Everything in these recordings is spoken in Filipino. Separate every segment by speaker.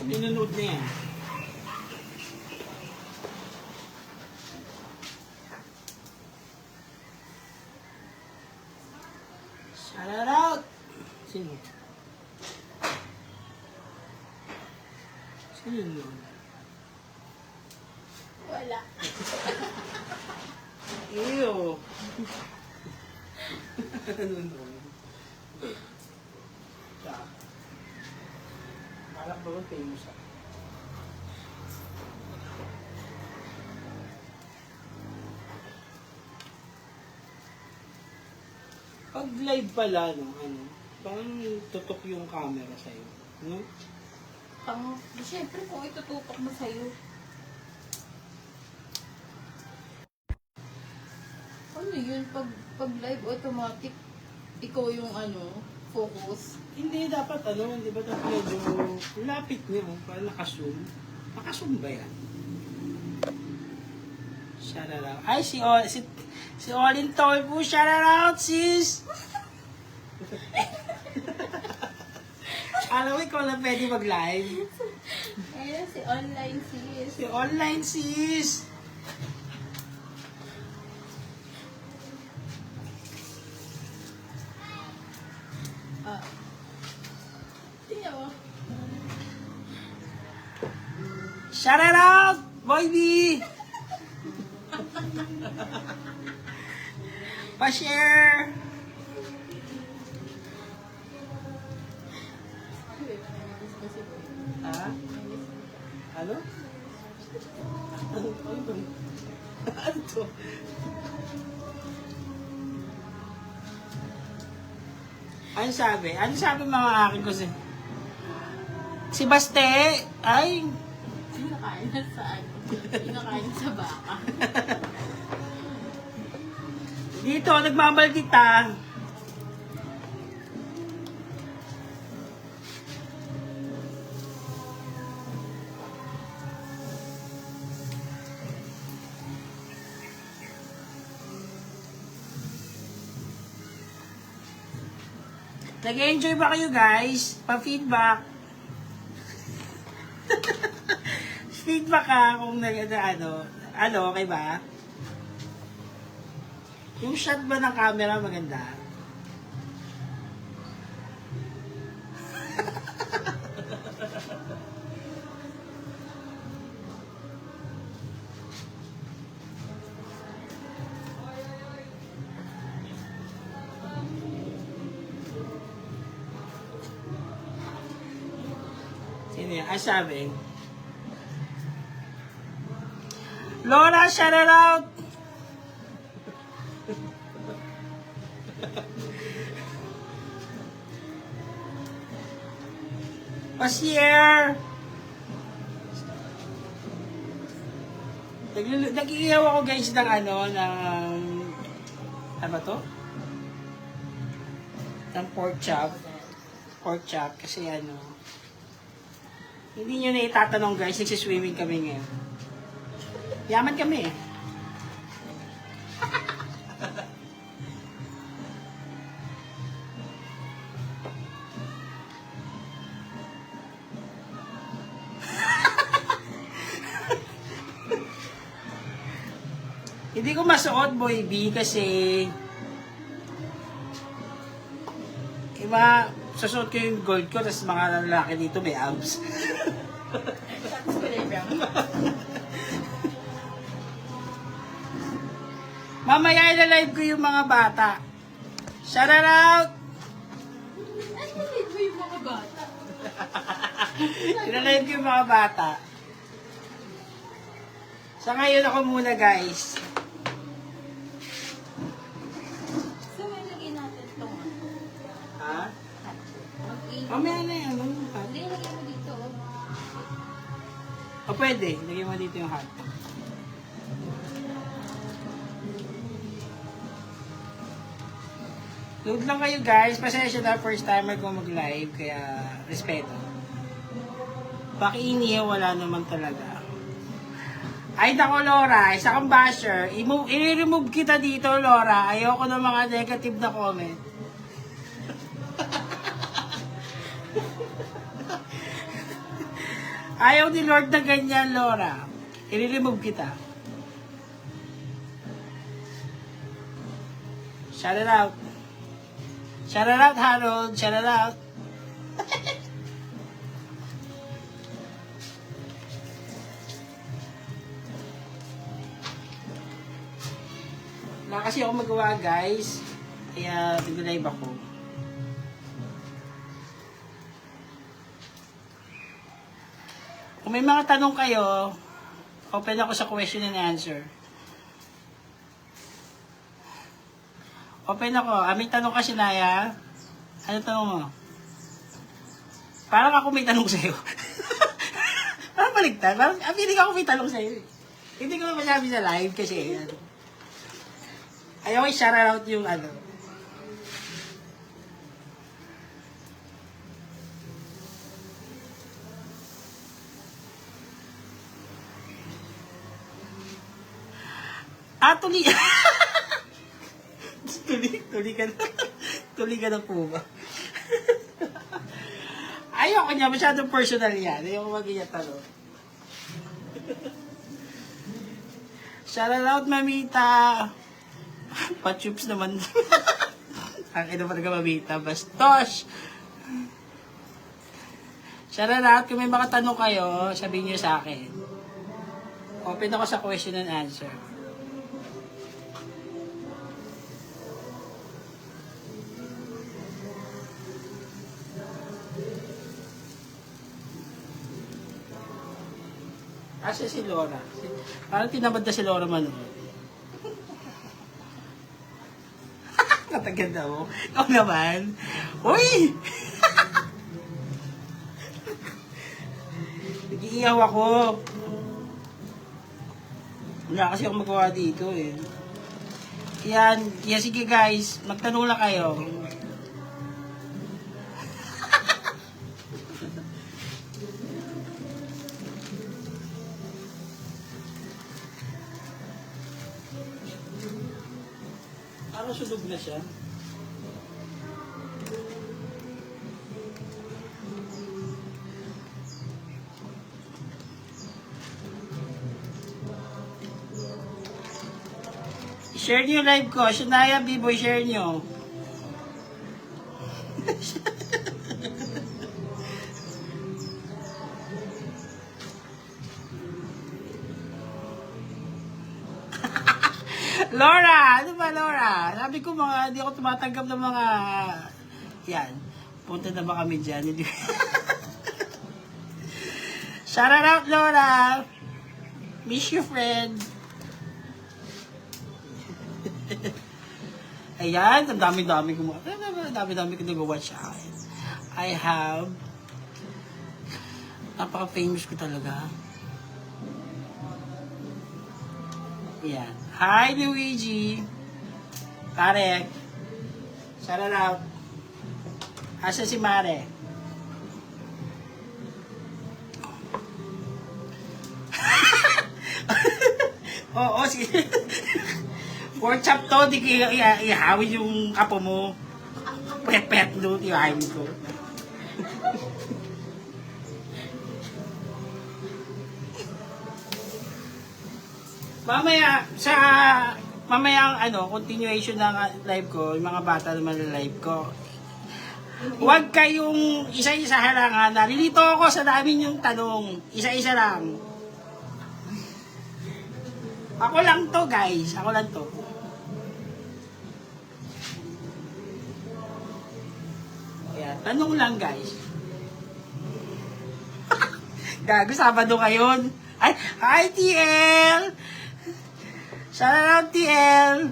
Speaker 1: Minunod na yan. Shout it out! Sino? Sino yun?
Speaker 2: Wala.
Speaker 1: Ew! Ano nun? Siya. Balak ba ba famous ako? Pag live pala, no, ano, parang tutok yung camera sa'yo. No?
Speaker 2: Siyempre kung itututok mo sa'yo. Ano yun? Pag live automatic, ikaw yung focus.
Speaker 1: Hindi, dapat ano, di ba dapat medyo lapit niyo, parang naka-zoom. Naka-zoom ba yan? Shout out. Ay, si Olin Toy po, shout out, sis! Alam mo, ikaw lang pwede mag-live.
Speaker 2: Ayun, si online sis.
Speaker 1: Si online sis!
Speaker 2: Tingnan mo.
Speaker 1: Shout out, Boy B! Pa-share! Ha? Ano? Ano to? Ano sabi? Ano sabi mga akin ko si Baste? Ay!
Speaker 2: Pinakain na sa Pinakain sa baka.
Speaker 1: Dito, nagmamahal kita. Nag-enjoy ba kayo guys? Pa-feedback. Feedback ka kung okay ba? Yung shot ba ng camera maganda? Sino yan? Ay, sabi. Laura, shout it out! Pa-share! Nag-iihaw ako guys ng ano to? Ng pork chop. Pork chop kasi hindi nyo na itatanong guys, nagsiswimming kami ngayon. Yaman kami eh. Hindi ko masuot, Boy B, kasi susuot ko yung gold ko, tapos mga lalaki dito may abs. Mamaya i-live ko yung mga bata. Shout out!
Speaker 2: Nalilig mo yung mga bata.
Speaker 1: I-live ko yung mga bata. Sa ngayon ako muna guys.
Speaker 2: So, may lagay natin itong
Speaker 1: Ha?
Speaker 2: mag-inom.
Speaker 1: Mamaya na yan.
Speaker 2: Hindi, lagay mo dito.
Speaker 1: O pwede, lagyan mo dito yung hot. Load lang kayo guys. Pasensya na, first timer ko mag-live. Kaya, respeto. Pakiiniya, wala naman talaga. Ay, nako Laura, isa kang basher. I-remove kita dito, Laura. Ayoko ng mga negative na comment. Ayaw ni Lord na ganyan, Laura. I-remove kita. Shout it out. Shout it out, Harold. Shout it out. Wala kasi ako magawa, guys. Kaya nag-live ako. Kung may mga tanong kayo, open ako sa question and answer. Open ako. May tanong ka, Sinaya. Ano tanong mo? Parang ako may tanong sa'yo. Parang baligtad. Parang feeling ako may tanong sa'yo. Hindi ko masabi sa live kasi ayaw i-shout out yung ano. Tuli. Tuli ka na. Tuli ka na po ba? Ayoko niya, masyadong personal yan. Ayoko mag-iyan tanong. Shout out, Mamita. Pachups naman. Ang ino pa talaga, Mamita. Bastos. Shout out, kung may mga tanong kayo, sabihin niyo sa akin. Open ako sa question and answer. Asa si Laura? Parang tinamad na si Laura manood. Kataganda mo. Ikaw naman. Uy! Nag-iiyaw ako. Wala kasi akong magawa dito eh. Yan. Sige guys. Magtanong lang kayo. Parang sunog na siya. Share niyo yung live ko. Shania, B-boy, share niyo. Laura! Ano ba, Laura? Sabi ko hindi ako tumatanggap ng mga... Yan. Punta na ba kami dyan? Shout out, Laura! Miss you, friend. Ayan, ang dami-dami ko nag-watch sa akin. I have... Napaka-famous ko talaga. Ayan. Hi, Luigi. Pare. Shout out. Asa si Mare? Oo, sige. Pork chop to, di ko ihawin yung kapo mo. Pet-pet doon, ihawin ko. Mamaya ang continuation ng live ko, yung mga bata naman na live ko. Huwag kayong isa-isa harangan. Nalilito ako sa dami yung tanong. Isa-isa lang. Ako lang to, guys. Ako lang to. Ayan, tanong lang, guys. Gago, Sabado ngayon. Ay, hi, TL! Shout out, TL!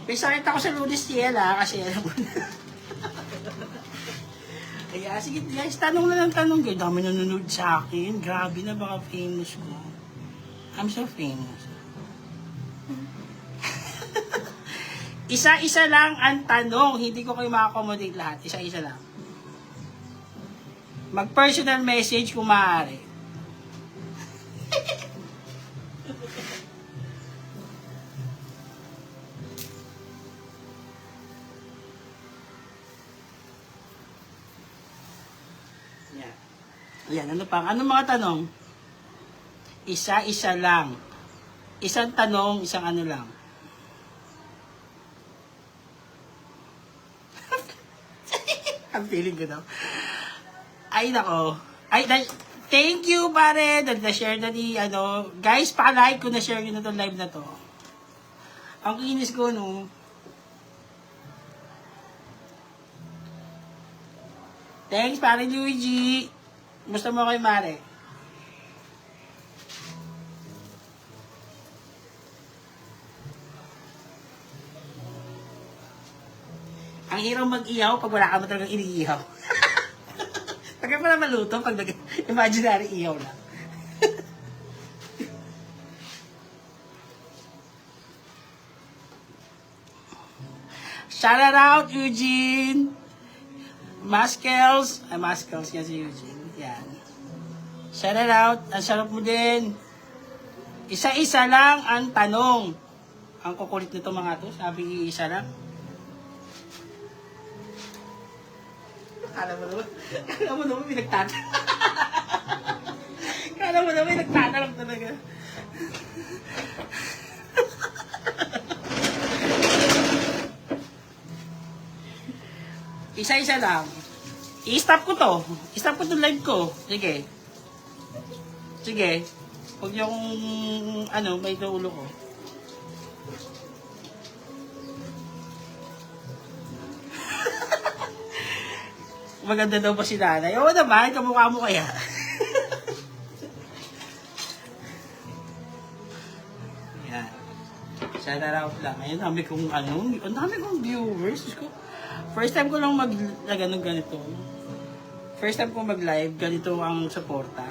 Speaker 1: May sakit ako sa Lunes, TL, kasi alam mo na. Kaya, sige, guys, tanong na ng tanong. Kaya dami nanonood sa akin. Grabe na, baka famous ko. I'm so famous. Isa-isa lang ang tanong. Hindi ko kayo makakomodate lahat. Isa-isa lang. Mag-personal message kung maaari. Ayan, ano pang? Ano mga tanong? Isa-isa lang. Isang tanong, isang ano lang. Ang feeling ko daw. Ay, nako. Ay, thank you, pare. Na-share na ni, ano. Guys, pa-like ko na-share nyo na itong live na to. Ang kinis ko, no. Thanks, pare Luigi. Gusto mo kay Mare? Ang hirap mag-ihaw pag wala ka mo talagang iniihaw. Pag ka pala maluto, pag imaginary ihaw lang. Shout out, Eugene! Maskels. Ay, Maskels yan si Eugene. Yan. Shout out. Ang sarap mo din. Isa-isa lang ang tanong. Ang kukulit nito mga to. Sabi isa lang. Kala mo naman may nagtatanong. Kala mo naman may nagtatanong talaga. Isa-isa lang. I-stop ko to. I-stop ko to live ko. Sige. Sige. Huwag niyo kung ano, may ulo ko. Maganda daw ba si nanay? Oo naman, kamukha mo kaya. Yan. Shout out lang. Ayun, dami kong ano, ang dami kong viewers. First time ko lang ganito. First time ko mag-live, ganito ang suporta.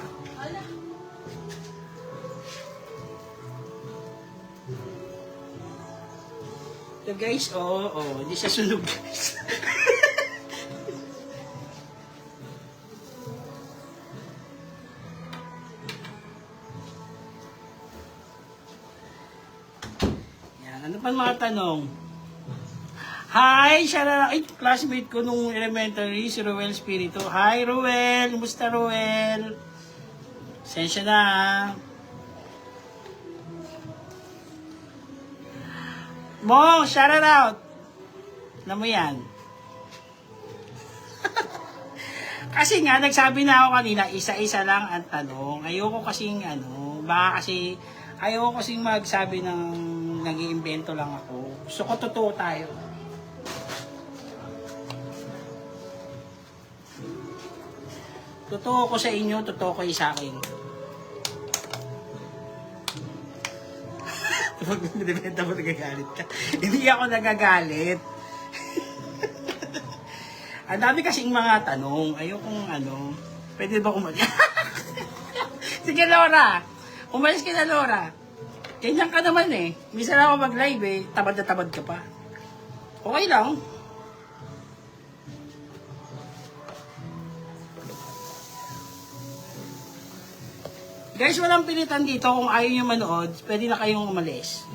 Speaker 1: So guys, hindi siya sunog guys. Ano pa mga tanong? Hi! Ay, classmate ko nung elementary, si Ruel Spirito. Hi, Ruel! Kumusta, Ruel? Sensya na, ha? Mong, shout out! Alam mo yan. Kasi nga, nagsabi na ako kanina, isa-isa lang ang tanong. Ayoko kasing, baka kasi, ayoko kasing magsabi ng nag-iimbento lang ako. Gusto ko totoo tayo. Totoo ko sa inyo, totoo ko sa akin. Pag nabenta mo, nagagalit ka. Hindi ako nagagalit. Ang dami kasing mga tanong. Ayokong pwede ba umalis? Sige, Laura. Umalis ka na, Laura. Ganyan ka naman eh. Minsan ako mag-live eh. Tamad na tamad ka pa. Okay lang. Guys, walang pilitan dito. Kung ayaw nyo manood, pwede na kayong umalis.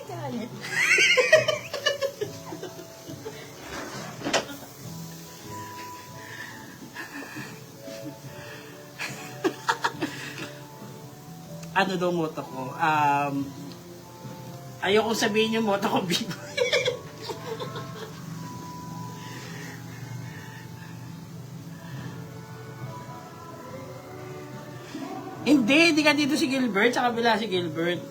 Speaker 2: Galit.
Speaker 1: Ano daw moto ko? Ayoko sabihin yung moto ko, Bibo. Hindi ka dito si Gilbert, sa kabila si Gilbert.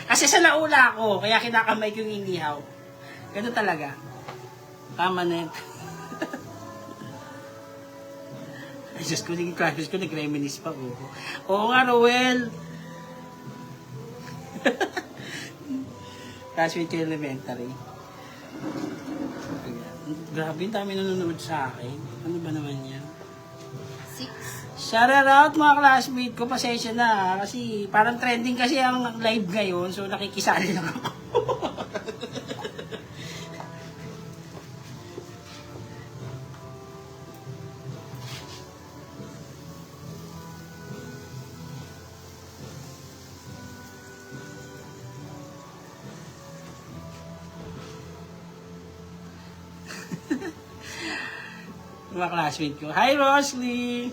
Speaker 1: Kasi sa laula ako, kaya kinakamay ko yung inihaw. Ganun talaga. Tama na yun. Ay, Diyos ko, nag-reminis pa ko. Oo nga, Roel. Classmate yung elementary. Grabe, ang dami nanonood sa akin. Ano ba naman yan?
Speaker 2: 6.
Speaker 1: Shout out mga classmate ko, pasensya na ha? Kasi parang trending kasi ang live ngayon, so nakikisali lang ako. Mga classmate ko. Hi, Roslyn!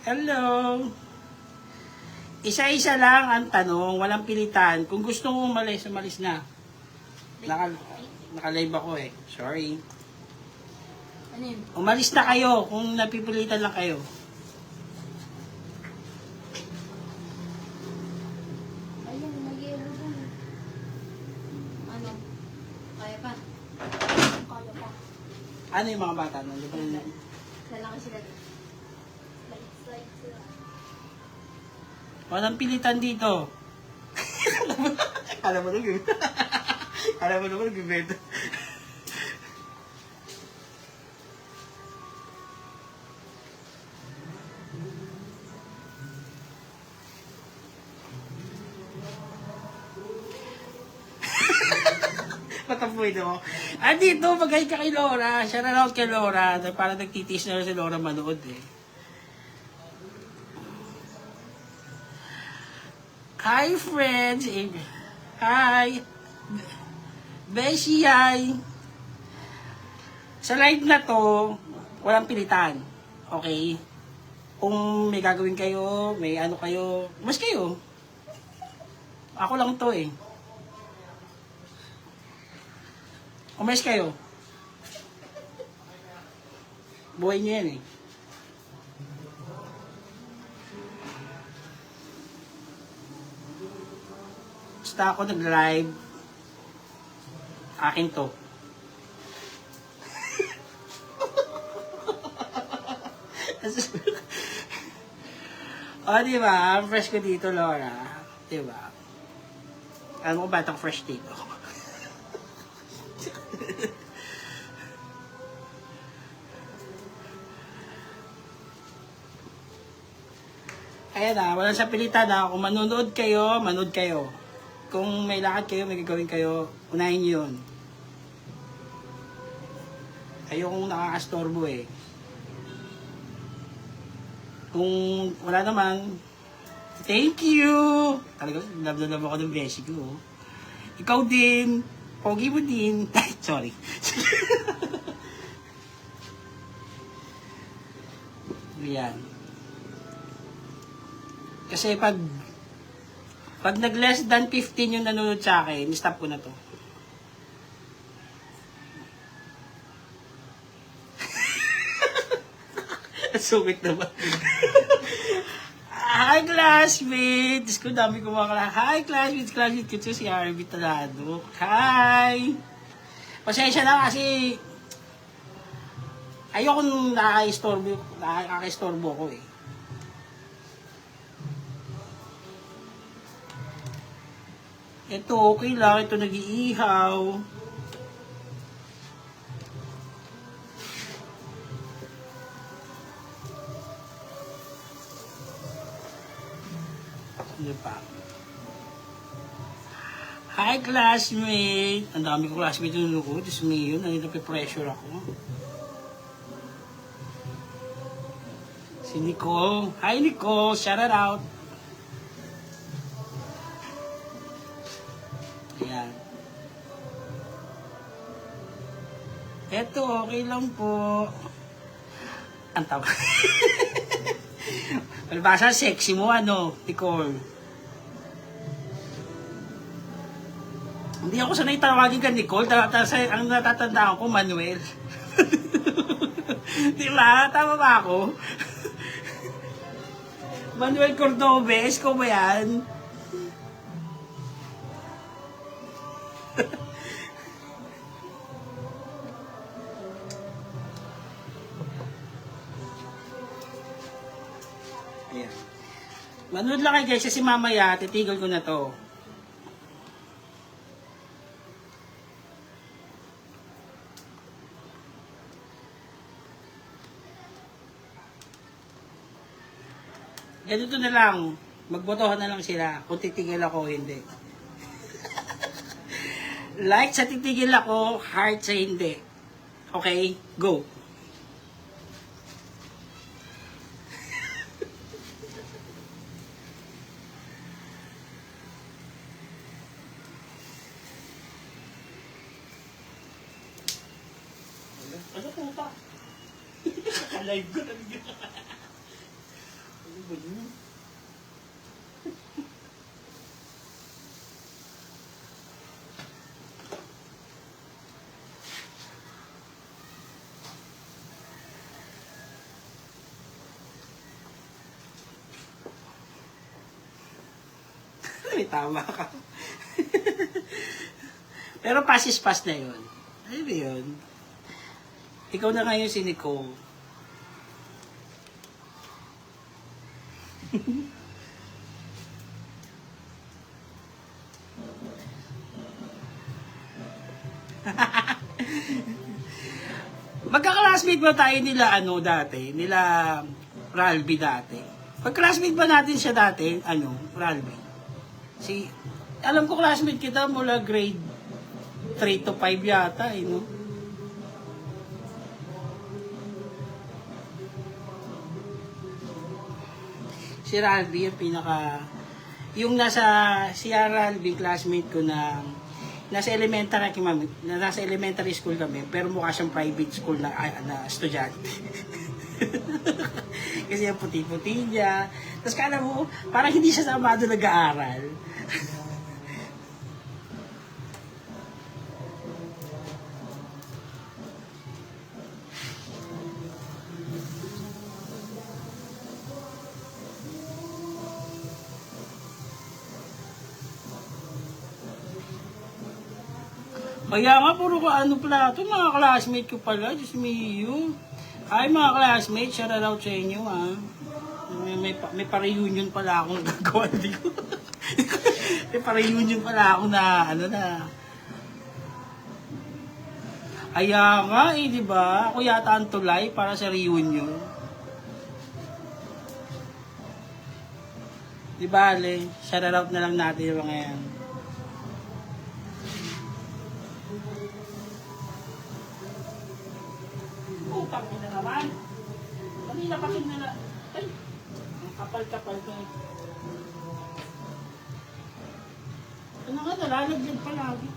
Speaker 1: Hello! Isa-isa lang ang tanong, walang pilitan. Kung gusto mo umalis, umalis na. Naka-live ako eh. Sorry.
Speaker 2: Ano yun?
Speaker 1: Umalis na kayo kung napipilitan lang kayo.
Speaker 2: Ayun, mag-ielo dun. Ano? Kaya pa? Kaya pa.
Speaker 1: Ano yung mga bata? Nandun pa rin.
Speaker 2: Lalaki sila dun. Slide sila.
Speaker 1: Walang pilitan dito. Alam mo naman. Alam mo naman, nagbibenta. Matapoy no? Dito, magay ka kay Laura. Shout out kay Laura. Para nagtitis na si Laura manood eh. Hi friends! Hi! Beshi, hi! Sa live na to, walang pilitan. Okay? Kung may gagawin kayo, may ano kayo, mas kayo. Ako lang to eh. Umayos kayo. Buhay niyo yan eh. Basta ako nag-live. Akin to. O, diba? Fresh ko dito, Laura. Diba? Alam mo, batang fresh dito. Ayan na, walang sa pilitan na. Kung manonood kayo, manood kayo. Kung may lakad kayo, may gagawin kayo, unahin nyo yun. Ayokong nakakastorbo eh. Kung wala naman, thank you! Talaga, love na love ako ng beshi ko. Ikaw din, pogi mo din. Sorry. Yan. Kasi pag nag less than 15 yung nanonood sa akin, stop ko na to. Sungit naman. Hi, classmates! Kung dami ko mga classmates. Hi, classmates! Classmates ko si Harvey Talado. Hi! Pasensya na kasi ayoko nung nakaka-istorbo ko eh. Ito, okay lang. Ito nag-iihaw. Ano pa? Hi, classmate! Ang dami ko classmate yung ko. Diyos me yun. Napipressure ako. Si Nicole. Hi, Nicole! Shout out! Ayan. Eto, okay lang po. Ang tawa. Palibasa, sexy mo, ano, Nicole. Hindi ako sanay tawagin ka, Nicole. Ang natatandaan ko, Manuel. Di ba? Tama ba ako? Manuel Cordobes, ko ba yan? Ayan. Manood lang kayo guys, kasi mamaya titigil ko na to. Ganito na lang, magbotohan na lang sila kung titigil ako o hindi. Like sa titigil ako, heart sa hindi. Okay, go. Ano puta? Kaka-live ko talaga. Ano ba yun? May tama ka. Pero pass is pass na yun. Ano ba yun? Ikaw na ngayon si Nicole. Magka-classmate ba tayo nila ano dati? Nila Ralby dati? Pag-classmate ba natin siya dati? Ano? Ralby? Alam ko classmate kita mula grade 3 to 5 yata eh, no? Si Ralby yung yung si Ralby, classmate ko na nasa elementary school kami, pero mukha siyang private school na estudyante. Kasi yung puti-puti niya. Tapos kala mo, parang hindi siya samado nag-aaral. Kaya nga, puro ko ano pala ito, mga classmate ko pala, Diyos mio. Ay, mga classmate, shout out sa inyo, ha. May pa-reunion pala akong gagawa, hindi ko. May pa-reunion pala ako na, Kaya nga, di ba? Ako yata ang tulay para sa reunion. Di ba, Ale? Shout out na lang natin yung mga yan. Utang na naman. Kanina pa nila. Ay, ang kapal-kapal ko. Ano nga, nalalagyan pa lagi.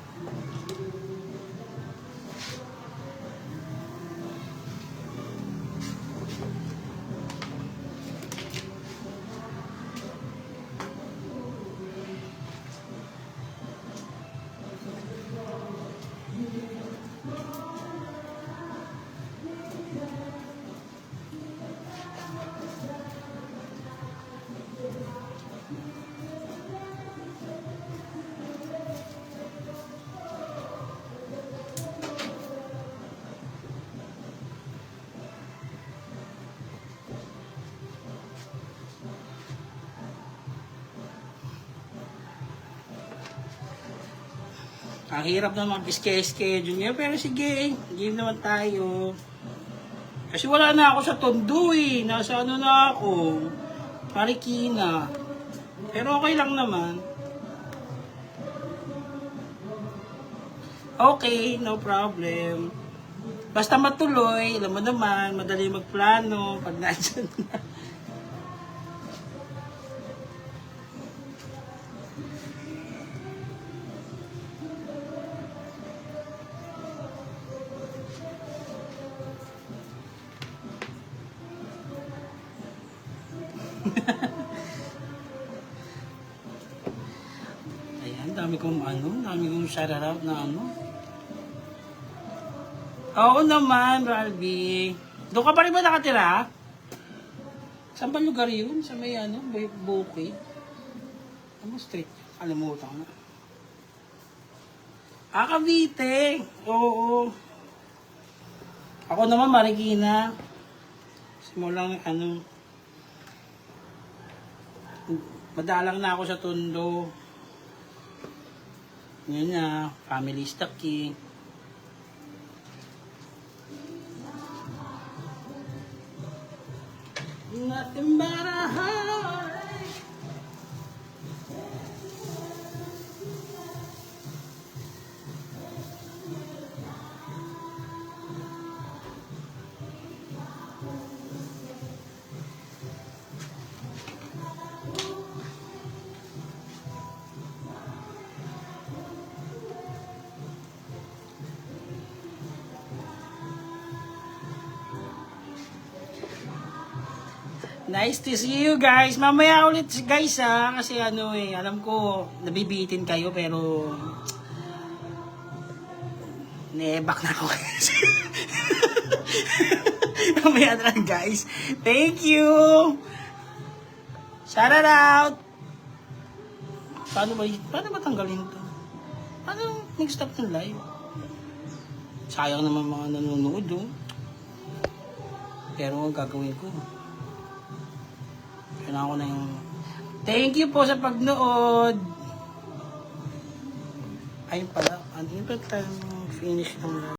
Speaker 1: Ang hirap na mag-schedule niya, pero sige, game naman tayo. Kasi wala na ako sa Tondo eh, nasa ano na ako, Marikina. Pero okay lang naman. Okay, no problem. Basta matuloy, alam mo naman, madali magplano pag nandyan na. Ayan, dami kong shoutout na ano. Oo naman, Ralby. Doon ka pa rin ba nakatira? Saan ba lugar yun? Sa may Bukid? Ano street? Kalimutan na. Cavite. Oo. Ako naman, Marikina. Simulang madalang na ako sa Tondo. Yun na, family is the key. Nothing but a heartache. Nice to see you guys. Mamaya ulit guys ha. Kasi ano eh, alam ko nabibitin kayo pero nebak na ako guys. Mamaya na lang guys. Thank you. Shout out. Paano ba tanggalin to? Paano mag-stop ng live? Sayang naman mga nanonood oh. Pero ang gagawin ko. Kailangan ko na yung... Thank you po sa pagnood. Ayun pala. Ano ba tayong finish ng